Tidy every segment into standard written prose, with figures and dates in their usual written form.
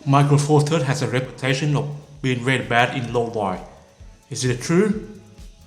Micro Four Thirds has a reputation of being very bad in low light. Is it true?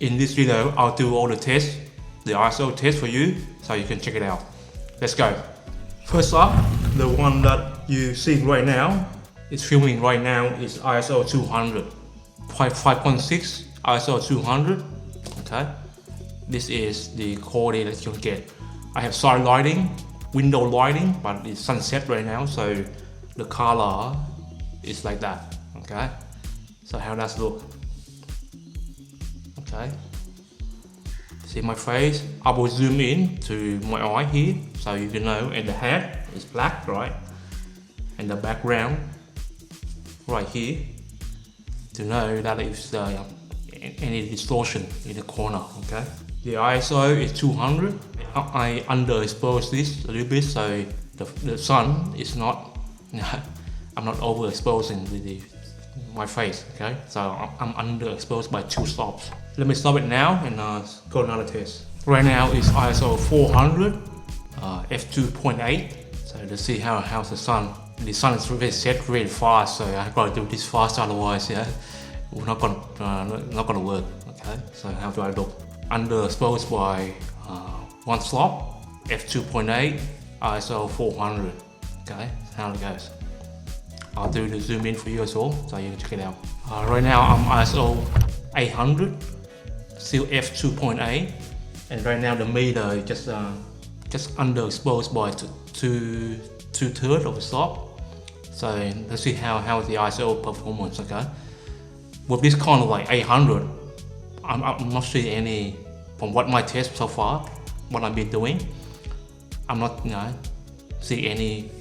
In this video, I'll do all the tests, the ISO test for you, so you can check it out. Let's go. First up, the one that you see right now, it's filming right now, is ISO 200. 5.6 ISO 200. Okay. This is the quality that you can get. I have side lighting, window lighting, but it's sunset right now, so the color is like that. Okay. So how does it look? Okay. See my face? I will zoom in to my eye here, so you can know. And the head is black, right? And the background right here, to know that if any distortion in the corner. Okay. The ISO is 200. I underexposed this a little bit, so the sun is not. I'm not overexposing my face. Okay, so I'm underexposed by 2 stops. Let me stop it now and go another test. Right now is ISO 400, f2.8. So let's see how's the sun. The sun is really set really fast, so I gotta do this fast, otherwise, we're not gonna work. Okay, so how do I look? Underexposed by 1 slot, f2.8, ISO 400. Okay, that's how it goes. I'll do the zoom in for you as well, so you can check it out. Right now I'm ISO 800, still f2.8, and right now the meter is just underexposed by two thirds of a stop. So let's see how the ISO performance. Okay, with this kind of like 800, I'm not seeing any, from what my test so far, what I've been doing, I'm not see any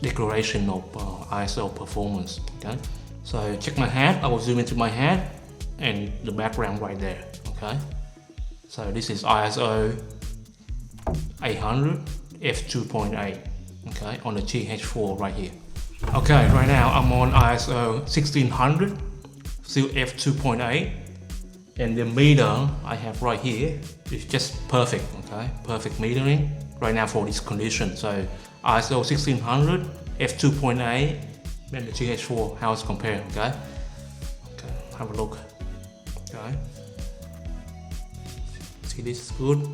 declaration of ISO performance. Okay, so check my hat. I will zoom into my hat and the background right there. Okay, so this is ISO 800 f2.8. okay, on the GH4 right here. Okay, right now I'm on ISO 1600, still f2.8, and the meter I have right here is just perfect. Okay, perfect metering right now for this condition. So ISO 1600, f2.8, and the GH4, how it's compared. Okay, have a look. Okay, see, this is good.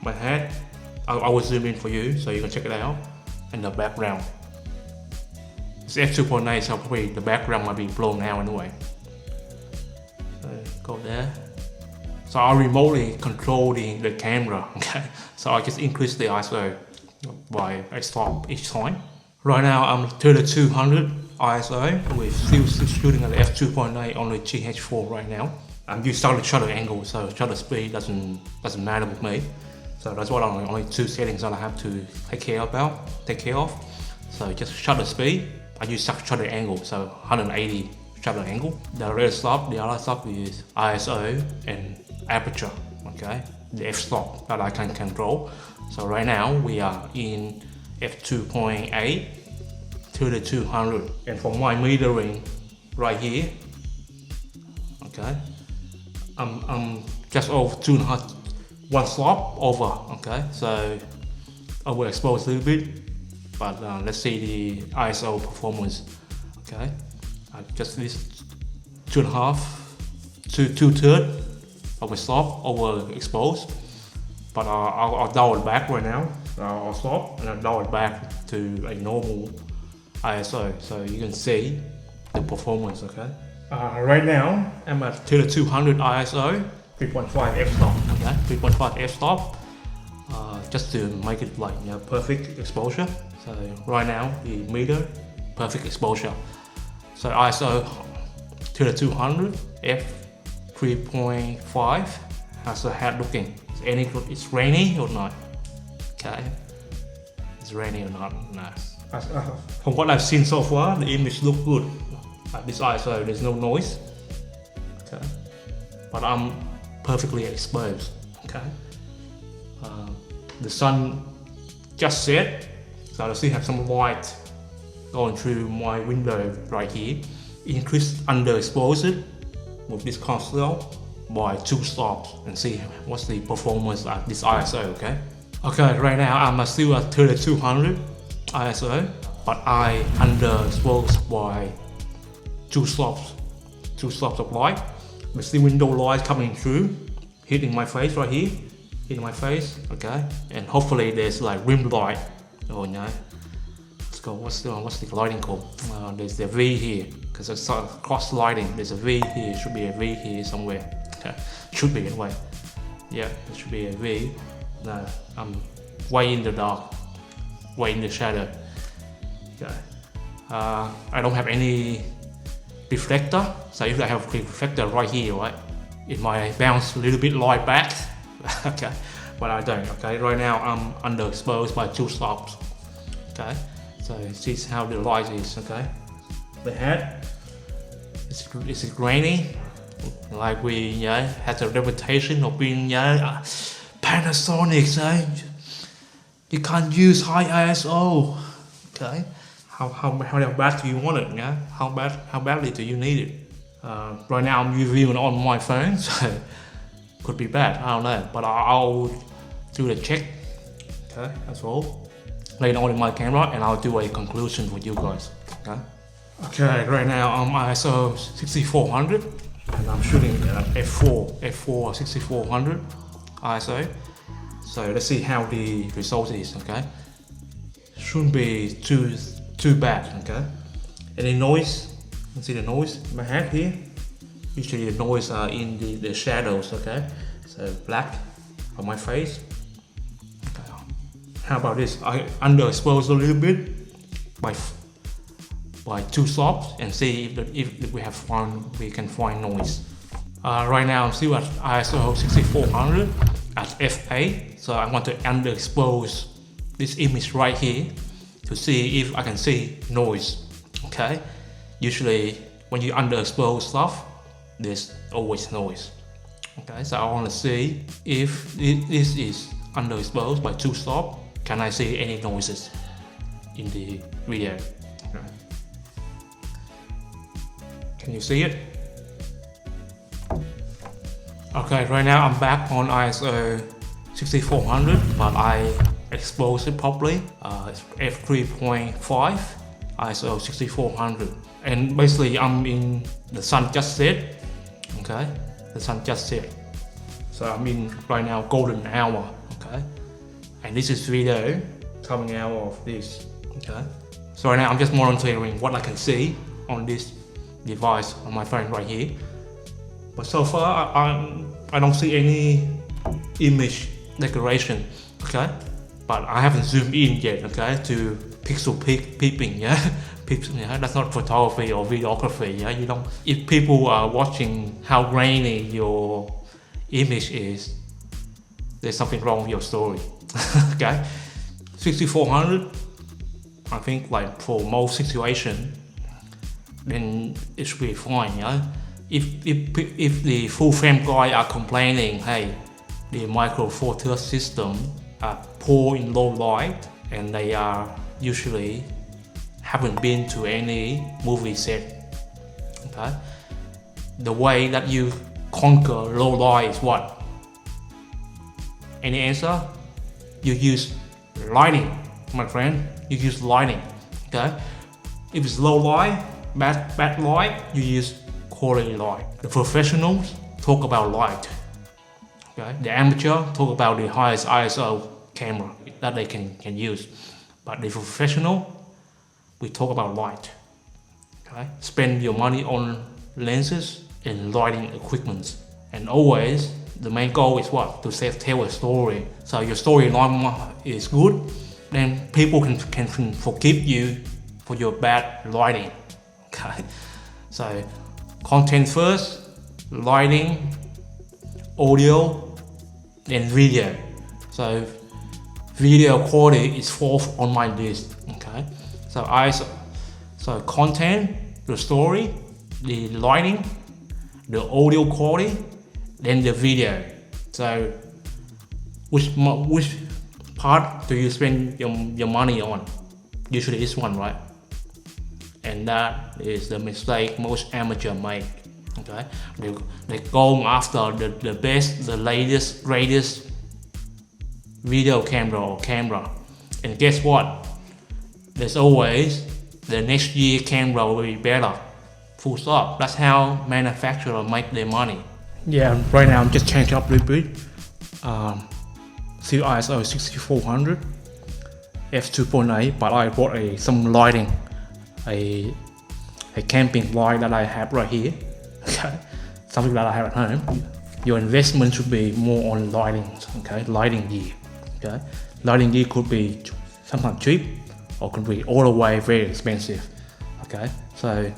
My head, I will zoom in for you so you can check it out. And the background, it's f2.8, so probably the background might be blown out anyway. So go there. So I remotely control the camera. Okay, so I just increase the ISO by a stop each time. Right now I'm 3200 ISO. We're still shooting at f2.8 on the GH4 right now. I'm using the shutter angle, so shutter speed doesn't matter with me. So that's what only 2 settings that I have to take care of. So just shutter speed. I use shutter angle, so 180 shutter angle. The other stuff is ISO and aperture. Okay, the f-stop that I can control. So right now we are in f2.8 to the 200, and for my metering right here, okay, I'm just over 2.5, 1 slot over. Okay, so overexposed a little bit, but let's see the ISO performance. Okay, just this 2.5 to 2/3 of a stop overexposed, but I'll dial it back right now. I'll stop and I'll dial it back to a normal ISO, so you can see the performance. Okay, right now I'm at 200 ISO, 3.5 f-stop. Okay, 3.5 f-stop, just to make it like perfect exposure. So right now the meter, perfect exposure. So ISO 200 f 3.5. How's the hat looking? It's rainy or not? Okay, it's rainy or not? Nice. From what I've seen so far, the image looks good. At this ISO, there's no noise. Okay, but I'm perfectly exposed. Okay, the sun just set, so I still have some light going through my window right here. Increase underexposed with this console by 2 stops and see what's the performance at this ISO. Okay, right now I'm still at 3200 ISO, but I underexposed by two slopes of light. We see window light coming through, hitting my face right here, hitting my face, okay? And hopefully there's like rim light. Oh no. Let's go, what's the lighting called? There's the V here, because it's sort of cross lighting. There's a V here, should be a V here somewhere. Okay. Should be anyway. Yeah, it should be a V. No, I'm way in the dark, way in the shadow. Okay. I don't have any reflector, so if I have a reflector right here, right, it might bounce a little bit light back. Okay, but I don't. Okay, right now I'm underexposed by two slopes. Okay, so this is how the light is. Okay, the head is grainy, like we had a reputation of being Panasonic. So you can't use high ISO. Okay. How bad do you want it? Yeah, how badly do you need it? Right now I'm reviewing on my phone, so could be bad. I don't know, but I'll do the check. Okay, that's all. Later on in my camera, and I'll do a conclusion with you guys. Okay. Okay, right now I'm ISO 6400, and I'm shooting f4 6400 ISO. So let's see how the result is. Okay, shouldn't be too bad. Okay, any noise? You can see the noise in my head here. Usually the noise are in the shadows. Okay, so black on my face. Okay. How about this? I underexpose a little bit by two slopes and see if we can find noise. Right now I'm still at ISO 6400 at f8, so I want to underexpose this image right here to see if I can see noise. Okay, usually when you underexpose stuff, there's always noise. Okay, so I want to see if this is underexposed by two slopes. Can I see any noises in the video? Okay. Can you see it? Okay, right now I'm back on ISO 6400, but I expose it properly. It's f3.5 ISO 6400, and basically I'm in the sun just set. Okay, the sun just set, so I'm in right now golden hour. Okay, and this is video coming out of this. Okay, so right now I'm just monitoring what I can see on this device on my phone right here, but so far I don't see any image decoration. Okay, but I haven't zoomed in yet. Okay, to pixel peeping. Yeah, that's not photography or videography. Yeah, you don't. If people are watching how grainy your image is, there's something wrong with your story. Okay, 6400. I think like for most situations, then it should be fine. Yeah, if the full frame guys are complaining, hey, the micro four test system are poor in low light, and they are usually haven't been to any movie set. Okay, the way that you conquer low light is what? Any answer? You use lighting, my friend. You use lighting. Okay, if it's low light, bad light, you use quality light. The professionals talk about light. Okay, the amateur talk about the highest ISO camera that they can use, but the professional, we talk about light. Okay, spend your money on lenses and lighting equipment, and always the main goal is what? To tell a story. So your storyline is good, then people can forgive you for your bad lighting. Okay, so content first, lighting, audio, then video. So video quality is fourth on my list. Okay, so content, the story, the lighting, the audio quality, then the video. So which part do you spend your money on? Usually this one, right? And that is the mistake most amateurs make. Okay, they go after the best, the latest, greatest video camera, and guess what? there's always the next year camera will be better. Full stop. That's how manufacturers make their money. Yeah, right now I'm just changing up a little bit. Still ISO 6400 f2.8, but I bought some lighting, a camping light that I have right here. Okay, something that I have at home. Your investment should be more on lighting. Okay, lighting gear. Okay, lighting gear could be sometimes cheap or could be all the way very expensive. Okay, so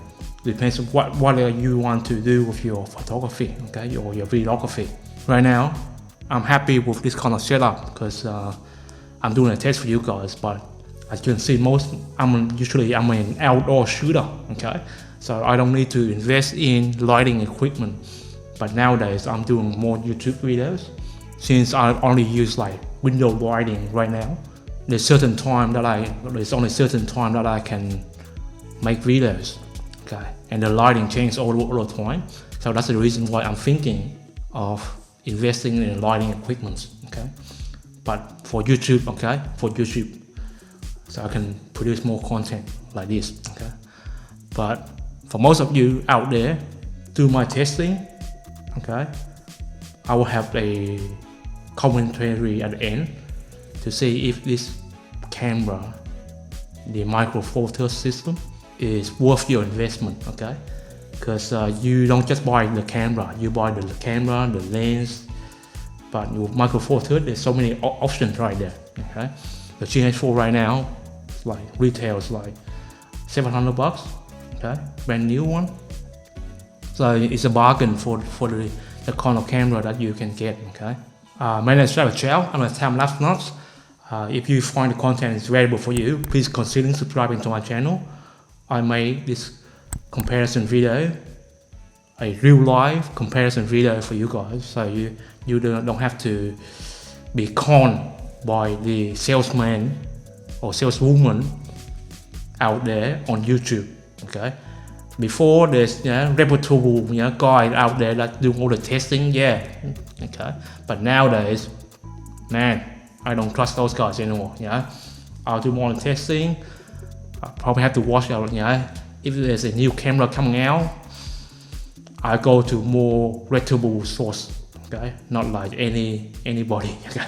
depends on what you want to do with your photography, okay, or your videography. Right now, I'm happy with this kind of setup because I'm doing a test for you guys. But as you can see, I'm an outdoor shooter, okay, so I don't need to invest in lighting equipment. But nowadays, I'm doing more YouTube videos. Since I only use like window lighting right now, there's only certain time that I can make videos, okay, and the lighting changes all the time. So that's the reason why I'm thinking of investing in lighting equipment, okay. But for YouTube, okay, so I can produce more content like this, okay. But for most of you out there, do my testing, okay, I will have a commentary at the end to see if this camera, the Micro Four Thirds system, is worth your investment, okay? Because you don't just buy the camera, you buy the camera, the lens, but with Micro Four Thirds, there's so many options right there, okay? The GH4 right now, like retails like $700, okay? Brand new one. So it's a bargain for the kind of camera that you can get, okay? My name is Travis Chow, I'm a TimelapseNuts. If you find the content is valuable for you, please consider subscribing to my channel. I made this comparison video, a real life comparison video for you guys, so you don't have to be conned by the salesman or saleswoman out there on YouTube, okay? Before there's reputable guy out there that do all the testing, yeah, okay. But nowadays, man, I don't trust those guys anymore. Yeah, I'll do more testing. I probably have to watch out. Yeah, if there's a new camera coming out, I go to more reputable source. Okay, not like anybody. Okay.